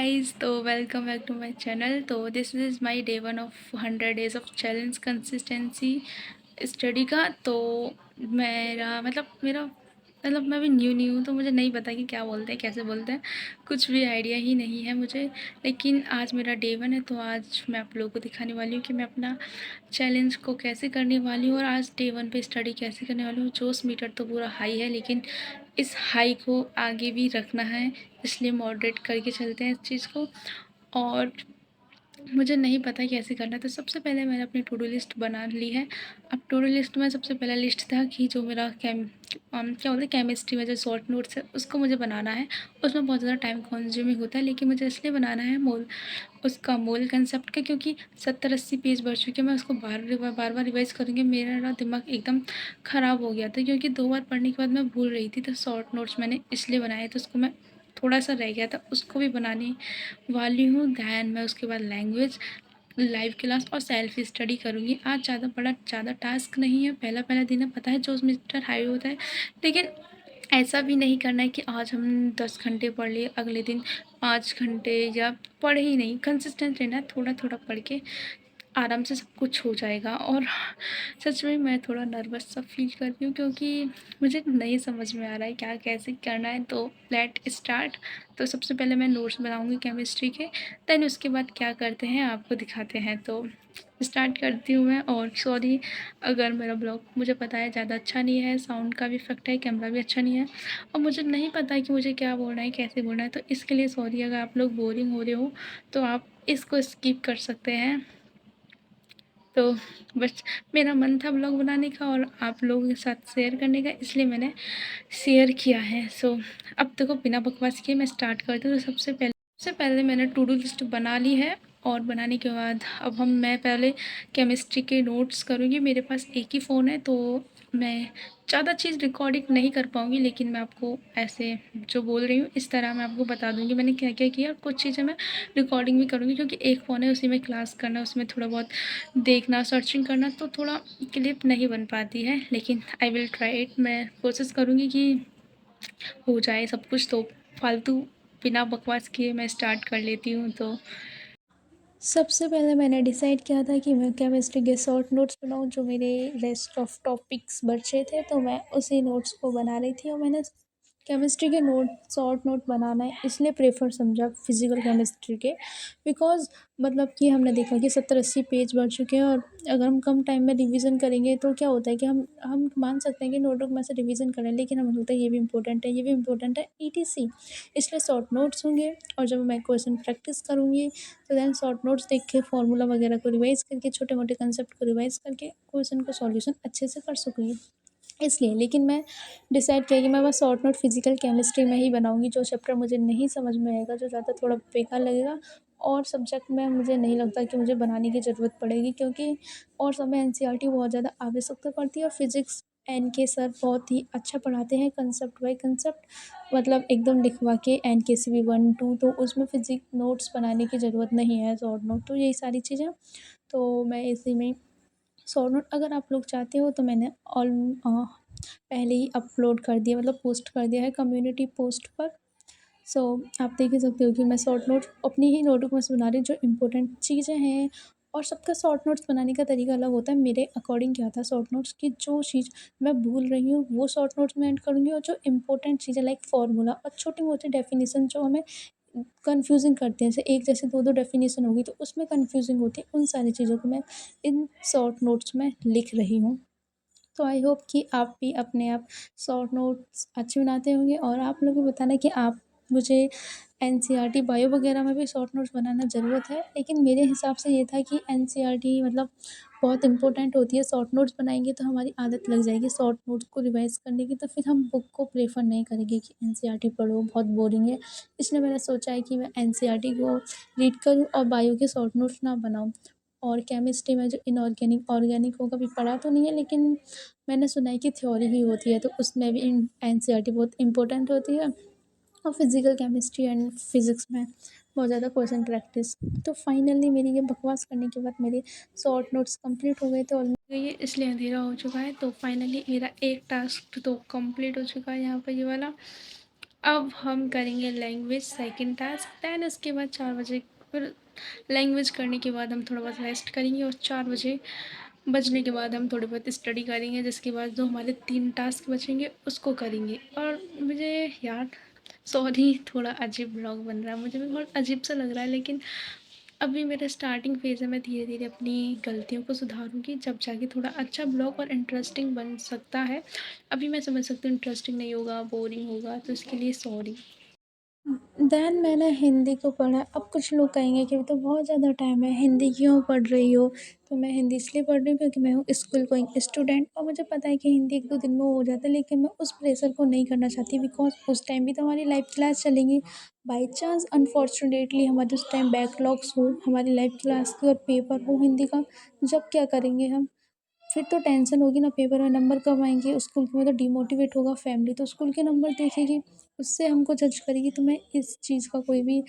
Guys, तो welcome back to my channel. तो this is my day 1 of 100 days of challenge consistency study का। तो मेरा मैं भी न्यू हूँ, तो मुझे नहीं पता कि क्या बोलते हैं, कैसे बोलते हैं, कुछ भी आइडिया ही नहीं है मुझे। लेकिन आज मेरा डे 1 है, तो आज मैं आप लोगों को दिखाने वाली हूँ कि मैं अपना चैलेंज को कैसे करने वाली हूँ और आज डे 1 पे स्टडी कैसे करने वाली हूँ। जोश मीटर तो पूरा हाई है, लेकिन इस हाई को आगे भी रखना है, इसलिए मॉडरेट करके चलते हैं इस चीज़ को। और मुझे नहीं पता कैसे करना है, तो सबसे पहले मैंने अपनी टू डू लिस्ट बना ली है। अब टू डू लिस्ट में सबसे पहला लिस्ट था कि जो मेरा क्या बोलते हैं, केमिस्ट्री में जो शॉर्ट नोट्स है उसको मुझे बनाना है। उसमें बहुत ज़्यादा टाइम कंज्यूमिंग होता है, लेकिन मुझे इसलिए बनाना है उसका मोल कंसेप्ट का, क्योंकि 70-80 पेज भर चुके हैं। मैं उसको बार बार रिवाइज़ करूँगी, मेरा ना दिमाग एकदम ख़राब हो गया था, क्योंकि 2 बार पढ़ने के बाद मैं भूल रही थी। तो शॉर्ट नोट्स मैंने इसलिए बनाए, तो उसको मैं थोड़ा सा रह गया था, उसको भी बनाने वाली हूँ। दैन मैं उसके बाद लैंग्वेज, लाइव क्लास और सेल्फ स्टडी करूँगी। आज ज़्यादा टास्क नहीं है, पहला दिन है, पता है जो मिस्टर हाई होता है। लेकिन ऐसा भी नहीं करना है कि आज हम 10 घंटे पढ़ लिए, अगले दिन 5 घंटे, या पढ़े ही नहीं। कंसिस्टेंट रहना है, थोड़ा थोड़ा पढ़ के आराम से सब कुछ हो जाएगा। और सच में मैं थोड़ा नर्वस सा फील कर रही हूँ, क्योंकि मुझे नहीं समझ में आ रहा है क्या कैसे करना है। तो लेट स्टार्ट। तो सबसे पहले मैं नोट्स बनाऊँगी केमिस्ट्री के, देन उसके बाद क्या करते हैं आपको दिखाते हैं। तो स्टार्ट करती हूँ मैं। और सॉरी अगर मेरा ब्लॉग, मुझे पता है ज़्यादा अच्छा नहीं है, साउंड का भी इफेक्ट है, कैमरा भी अच्छा नहीं है, और मुझे नहीं पता है कि मुझे क्या बोलना है, कैसे बोलना है। तो इसके लिए सॉरी। अगर आप लोग बोरिंग हो रहे हो तो आप इसको स्किप कर सकते हैं। तो बस मेरा मन था ब्लॉग बनाने का और आप लोगों के साथ शेयर करने का, इसलिए मैंने शेयर किया है। सो अब देखो, बिना बकवास किए मैं स्टार्ट करती हूँ। तो सबसे पहले मैंने टू डू लिस्ट बना ली है, और बनाने के बाद अब मैं पहले केमिस्ट्री के नोट्स करूँगी। मेरे पास एक ही फ़ोन है, तो मैं ज़्यादा चीज़ रिकॉर्डिंग नहीं कर पाऊँगी, लेकिन मैं आपको ऐसे जो बोल रही हूँ इस तरह मैं आपको बता दूँगी मैंने क्या क्या किया। कुछ चीज़ें मैं रिकॉर्डिंग भी करूँगी, क्योंकि एक फ़ोन है, उसी में क्लास करना, उसमें थोड़ा बहुत देखना, सर्चिंग करना, तो थोड़ा क्लिप नहीं बन पाती है। लेकिन आई विल ट्राई इट। मैं कोशिश करूँगी कि हो जाए सब कुछ। तो फालतू बिना बकवास किए मैं स्टार्ट कर लेती हूँ। तो सबसे पहले मैंने डिसाइड किया था कि मैं केमिस्ट्री के शॉर्ट नोट्स बनाऊँ, जो मेरे रेस्ट ऑफ टॉपिक्स बचे थे, तो मैं उसी नोट्स को बना रही थी। और मैंने केमिस्ट्री के शॉर्ट नोट बनाना है इसलिए प्रेफर समझा फिज़िकल केमिस्ट्री के, बिकॉज़ मतलब कि हमने देखा कि 70-80 पेज बढ़ चुके हैं, और अगर हम कम टाइम में रिवीजन करेंगे तो क्या होता है कि हम मान सकते हैं कि नोटबुक में से रिवीजन करें, लेकिन हमें लगता है ये भी इम्पोर्टेंट है, ये भी इम्पोर्टेंट है, ईटीसी। इसलिए शॉर्ट नोट्स होंगे, और जब मैं क्वेश्चन प्रैक्टिस करूँगी तो दैन शॉर्ट नोट्स देख के फार्मूला वगैरह को रिवाइज़ करके, छोटे मोटे कंसेप्ट को रिवाइज़ करके क्वेश्चन का सॉल्यूशन अच्छे से कर सकूँगी, इसलिए। लेकिन मैं डिसाइड किया कि मैं बस शॉर्ट नोट फिज़िकल केमिस्ट्री में ही बनाऊँगी। जो चैप्टर मुझे नहीं समझ में आएगा, जो ज़्यादा थोड़ा बेकार लगेगा, और सब्जेक्ट में मुझे नहीं लगता कि मुझे बनाने की ज़रूरत पड़ेगी, क्योंकि और सब में एनसीईआरटी बहुत ज़्यादा आवश्यकता पड़ती है। और फिज़िक्स एनके सर बहुत ही अच्छा पढ़ाते हैं, कंसेप्ट बाय कंसेप्ट, मतलब एकदम लिखवा के एनकेसीबी 1-2, तो उसमें फिज़िक्स नोट्स बनाने की ज़रूरत नहीं है, शॉर्ट नोट। तो यही सारी चीज़ें, तो मैं इसी में शॉर्ट नोट, अगर आप लोग चाहते हो तो मैंने पहले ही अपलोड कर दिया, मतलब पोस्ट कर दिया है कम्युनिटी पोस्ट पर। सो आप देख ही सकते हो कि मैं शॉर्ट नोट्स अपनी ही नोटबुक में से बना रही हूँ, जो इम्पोर्टेंट चीज़ें हैं। और सबका शॉर्ट नोट्स बनाने का तरीका अलग होता है। मेरे अकॉर्डिंग क्या था, शॉर्ट नोट्स की जो चीज़ मैं भूल रही हूँ वो शॉर्ट नोट्स में ऐड करूँगी, और जो इम्पोर्टेंट चीज़ें लाइक फार्मूला और छोटी मोटी डेफिनेशन जो हमें कन्फ्यूजिंग करते हैं, जैसे एक जैसे दो दो डेफिनेशन होगी तो उसमें कन्फ्यूजिंग होती है, उन सारी चीज़ों को मैं इन शॉर्ट नोट्स में लिख रही हूँ। तो आई होप कि आप भी अपने आप शॉर्ट नोट्स अच्छे बनाते होंगे, और आप लोग भी बताना कि आप मुझे एनसीईआरटी बायो वगैरह में भी शॉर्ट नोट्स बनाना ज़रूरत है। लेकिन मेरे हिसाब से ये था कि एनसीईआरटी मतलब बहुत इंपॉर्टेंट होती है, शॉर्ट नोट्स बनाएंगे तो हमारी आदत लग जाएगी शॉर्ट नोट्स को रिवाइज़ करने की, तो फिर हम बुक को प्रेफर नहीं करेंगे कि एनसीईआरटी पढ़ो, बहुत बोरिंग है। इसलिए मैंने सोचा है कि मैं एनसीईआरटी को रीड करूँ और बायो के शॉर्ट नोट्स ना बनाऊँ। और केमिस्ट्री में जो इनऑर्गेनिक ऑर्गेनिक को कभी पढ़ा तो नहीं है, लेकिन मैंने सुना है कि थ्योरी ही होती है, तो उसमें भी एनसीईआरटी बहुत इंपॉर्टेंट होती है। और फिज़िकल केमिस्ट्री एंड फिज़िक्स में बहुत ज़्यादा क्वेश्चन प्रैक्टिस। तो फाइनली मेरी ये बकवास करने के बाद मेरे शॉर्ट नोट्स कंप्लीट हो गए थे, और ये इसलिए अंधेरा हो चुका है। तो फाइनली मेरा एक टास्क तो कंप्लीट हो चुका है यहाँ पर, ये वाला। अब हम करेंगे लैंग्वेज सेकंड टास्क, दैन उसके बाद 4 बजे फिर लैंग्वेज करने के बाद हम थोड़ा बहुत रेस्ट करेंगे और 4 बजे बजने के बाद हम थोड़ी बहुत स्टडी करेंगे, जिसके बाद जो हमारे 3 टास्क बचेंगे उसको करेंगे। और मुझे यार सॉरी थोड़ा अजीब ब्लॉग बन रहा है, मुझे भी बहुत अजीब सा लग रहा है, लेकिन अभी मेरा स्टार्टिंग फेज़ है। मैं धीरे धीरे अपनी गलतियों को सुधारूंगी, जब जाके थोड़ा अच्छा ब्लॉग और इंटरेस्टिंग बन सकता है। अभी मैं समझ सकती हूँ इंटरेस्टिंग नहीं होगा, बोरिंग होगा, तो इसके लिए सॉरी। देन मैंने हिंदी को पढ़ा। अब कुछ लोग कहेंगे कि तो बहुत ज़्यादा टाइम है, हिंदी क्यों पढ़ रही हो? तो मैं हिंदी इसलिए पढ़ रही हूँ क्योंकि मैं हूँ स्कूल गोइंग स्टूडेंट, और मुझे पता है कि हिंदी 1-2 दिन में हो जाता है, लेकिन मैं उस प्रेशर को नहीं करना चाहती, बिकॉज़ उस टाइम भी तो हमारी लाइव क्लास चलेंगी। बाई चांस अनफॉर्चुनेटली हमारे उस टाइम बैकलॉग्स हो, हमारी लाइव क्लास की और पेपर हो हिंदी का, जब क्या करेंगे हम? फिर तो टेंशन होगी ना, पेपर में नंबर कम आएँगे, स्कूल में तो डिमोटिवेट होगा, फैमिली तो स्कूल के नंबर देखेगी, उससे हमको जज करेगी। तो मैं इस चीज़ का कोई भी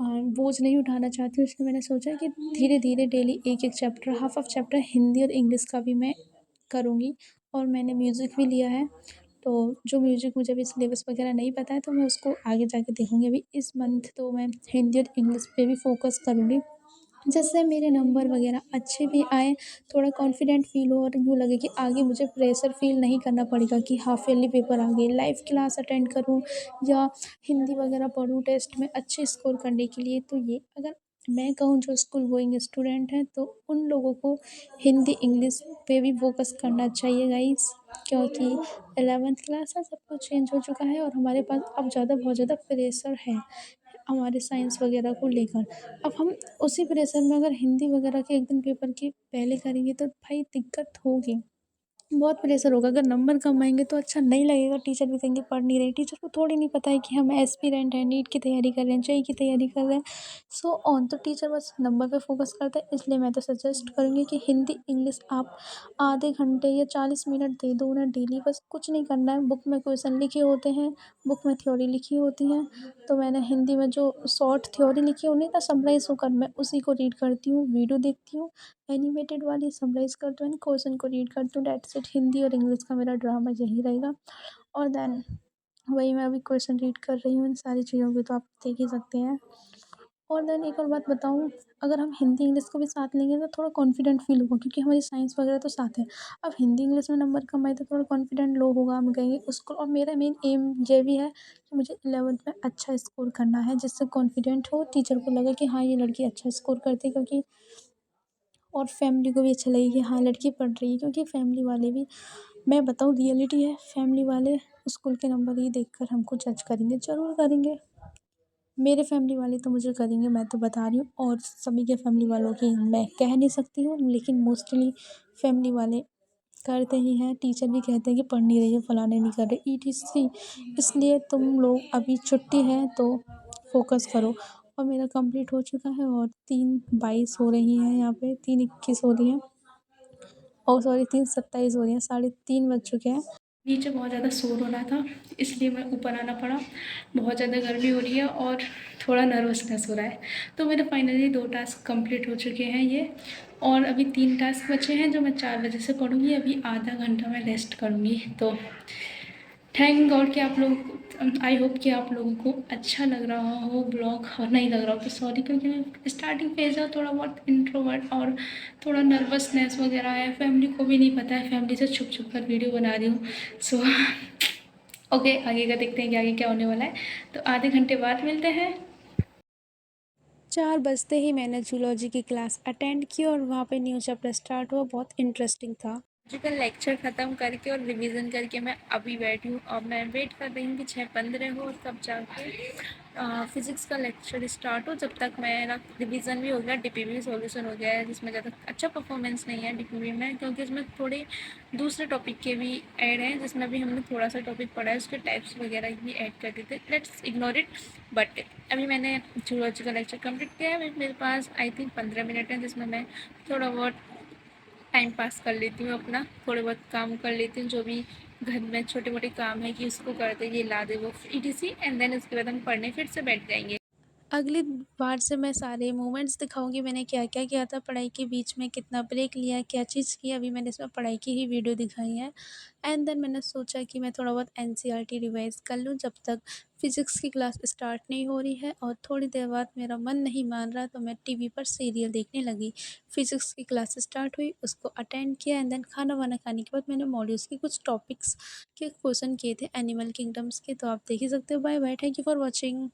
बोझ नहीं उठाना चाहती हूँ, इसलिए मैंने सोचा कि धीरे-धीरे डेली एक-एक चैप्टर, हाफ-हाफ चैप्टर हिंदी और इंग्लिश का भी मैं करूँगी। और मैंने म्यूज़िक भी लिया है, तो जो म्यूज़िक मुझे अभी सिलेबस वगैरह नहीं पता है, तो मैं उसको आगे जाके देखूँगी। अभी इस मंथ तो मैं हिंदी और इंग्लिश पे भी फ़ोकस करूँगी, जिससे मेरे नंबर वगैरह अच्छे भी आएँ, थोड़ा कॉन्फिडेंट फ़ील हो और यूँ लगे कि आगे मुझे प्रेशर फ़ील नहीं करना पड़ेगा कि हाफ ईयरली पेपर आ गए, लाइव क्लास अटेंड करूँ या हिंदी वगैरह पढूँ टेस्ट में अच्छे स्कोर करने के लिए। तो ये अगर मैं कहूँ जो स्कूल गोइंग स्टूडेंट हैं, तो उन लोगों को हिंदी, इंग्लिश पे भी फ़ोकस करना चाहिए गाइज़, क्योंकि 11th क्लास है, सब कुछ चेंज हो चुका है और हमारे पास अब बहुत ज़्यादा प्रेशर है, हमारे साइंस वगैरह को लेकर। अब हम उसी प्रेशर में अगर हिंदी वगैरह के 1 दिन पेपर के पहले करेंगे तो भाई दिक्कत होगी। बहुत प्रेशर होगा, अगर नंबर कम आएँगे तो अच्छा नहीं लगेगा, टीचर भी कहेंगे पढ़ नहीं रही। टीचर को थोड़ी नहीं पता है कि हम एस्पिरेंट हैं, नीट की तैयारी कर रहे हैं, जेईई की तैयारी कर रहे हैं, सो ऑन। तो टीचर बस नंबर पे फ़ोकस करता है, इसलिए मैं तो सजेस्ट करूँगी कि हिंदी, इंग्लिश आप आधे घंटे या 40 मिनट दे दो उन्हें डेली, बस कुछ नहीं करना है। बुक में क्वेश्चन लिखे होते हैं, बुक में थ्योरी लिखी होती हैं, तो मैंने हिंदी में जो शॉर्ट थ्योरी लिखी है उन्हें ना समराइज़ होकर मैं उसी को रीड करती हूँ, वीडियो देखती हूँ एनिमेटेड वाली, समराइज़ करती हूँ एंड क्वेश्चन को रीड करती हूँ, दैट्स इट। हिंदी और इंग्लिश का मेरा ड्रामा यही रहेगा। और देन वही मैं अभी क्वेश्चन रीड कर रही हूँ, इन सारी चीज़ों की तो आप देख ही सकते हैं। और देन एक और बात बताऊँ, अगर हम हिंदी इंग्लिश को भी साथ लेंगे तो थोड़ा कॉन्फिडेंट फ़ील होगा, क्योंकि हमारी साइंस वगैरह तो साथ है। अब हिंदी इंग्लिश में नंबर कम आए तो थोड़ा कॉन्फिडेंट लो होगा, हम कहेंगे उसको। और मेरा मेन एम ये भी है कि मुझे 11th में अच्छा स्कोर करना है, जिससे कॉन्फिडेंट हो, टीचर को लगे कि हाँ, ये लड़की अच्छा स्कोर करती है, क्योंकि और फैमिली को भी अच्छा लगे कि हाँ, लड़की पढ़ रही है, क्योंकि फैमिली वाले भी, मैं बताऊँ रियलिटी है, फैमिली वाले स्कूल के नंबर ही देखकर हमको जज करेंगे, ज़रूर करेंगे। मेरे फैमिली वाले तो मुझे करेंगे, मैं तो बता रही हूँ, और सभी के फैमिली वालों की मैं कह नहीं सकती हूँ, लेकिन मोस्टली फैमिली वाले करते ही हैं। टीचर भी कहते हैं कि पढ़ नहीं रही है, फलाने नहीं कर रहे, ईटीसी। इसलिए तुम लोग अभी छुट्टी है तो फ़ोकस करो। और मेरा कंप्लीट हो चुका है और 3:22 हो रही हैं यहाँ पे, 3:21 हो रही हैं, ओह सॉरी 3:27 हो रही हैं, 3:30 बज चुके हैं। नीचे बहुत ज़्यादा शोर हो रहा था, इसलिए मैं ऊपर आना पड़ा। बहुत ज़्यादा गर्मी हो रही है और थोड़ा नर्वसनेस हो रहा है। तो मेरे फाइनली 2 टास्क कंप्लीट हो चुके हैं ये, और अभी 3 टास्क बचे हैं जो मैं 4 बजे से पढ़ूँगी। अभी आधा घंटा मैं रेस्ट करूँगी। तो थैंक गॉड कि आप लोग, आई होप कि आप लोगों को अच्छा लग रहा हो ब्लॉग, और नहीं लग रहा हो तो सॉरी, क्योंकि मैं स्टार्टिंग फेज है, थोड़ा बहुत इंट्रोवर्ट और थोड़ा नर्वसनेस वगैरह है। फैमिली को भी नहीं पता है, फैमिली से छुप छुप कर वीडियो बना रही हूँ। सो ओके, आगे का देखते हैं कि आगे क्या होने वाला है। तो आधे घंटे बाद मिलते हैं। 4 बजते ही मैंने जूलॉजी की क्लास अटेंड की और वहाँ पे न्यू चैप्टर स्टार्ट हुआ, बहुत इंटरेस्टिंग था। जिकल लेक्चर ख़त्म करके और रिवीजन करके मैं अभी बैठी हूँ। अब मैं वेट कर रही हूँ कि 6:15 हो, तब जाके फिज़िक्स का लेक्चर स्टार्ट हो। जब तक मेरा रिवीजन भी हो गया, डीपीवी सॉल्यूशन हो गया है, जिसमें ज़्यादा अच्छा परफॉर्मेंस नहीं है डीपीवी में, क्योंकि इसमें थोड़े दूसरे टॉपिक के भी ऐड हैं, जिसमें भी हमने थोड़ा सा टॉपिक पढ़ा है, उसके टाइप्स वगैरह भी ऐड कर देते हैं। Let's ignore it. बट अभी मैंने जूलॉजी का लेक्चर कंप्लीट किया है। अभी मेरे पास आई थिंक 15 मिनट है, जिसमें मैं थोड़ा बहुत टाइम पास कर लेती हूँ अपना, थोड़े बहुत काम कर लेती हूँ, जो भी घर में छोटे मोटे काम है कि उसको कर दे, ये ला दे, वो ईटीसी, एंड देन उसके बाद हम पढ़ने फिर से बैठ जाएंगे। अगली बार से मैं सारे मोमेंट्स दिखाऊँगी मैंने क्या-क्या किया था पढ़ाई के बीच में, कितना ब्रेक लिया, क्या चीज़ की, अभी मैंने इसमें पढ़ाई की ही वीडियो दिखाई है। एंड देन मैंने सोचा कि मैं थोड़ा बहुत एनसीईआरटी रिवाइज़ कर लूँ जब तक फ़िज़िक्स की क्लास स्टार्ट नहीं हो रही है और थोड़ी देर बाद मेरा मन नहीं मान रहा तो मैं टीवी पर सीरियल देखने लगी। फ़िज़िक्स की क्लास स्टार्ट हुई, उसको अटेंड किया एंड देन खाना-वाना खाने के बाद मैंने मॉड्यूल्स के कुछ टॉपिक्स के क्वेश्चन किए थे एनिमल किंगडम्स के, तो आप देख ही सकते हो। Bye bye, thank you for watching.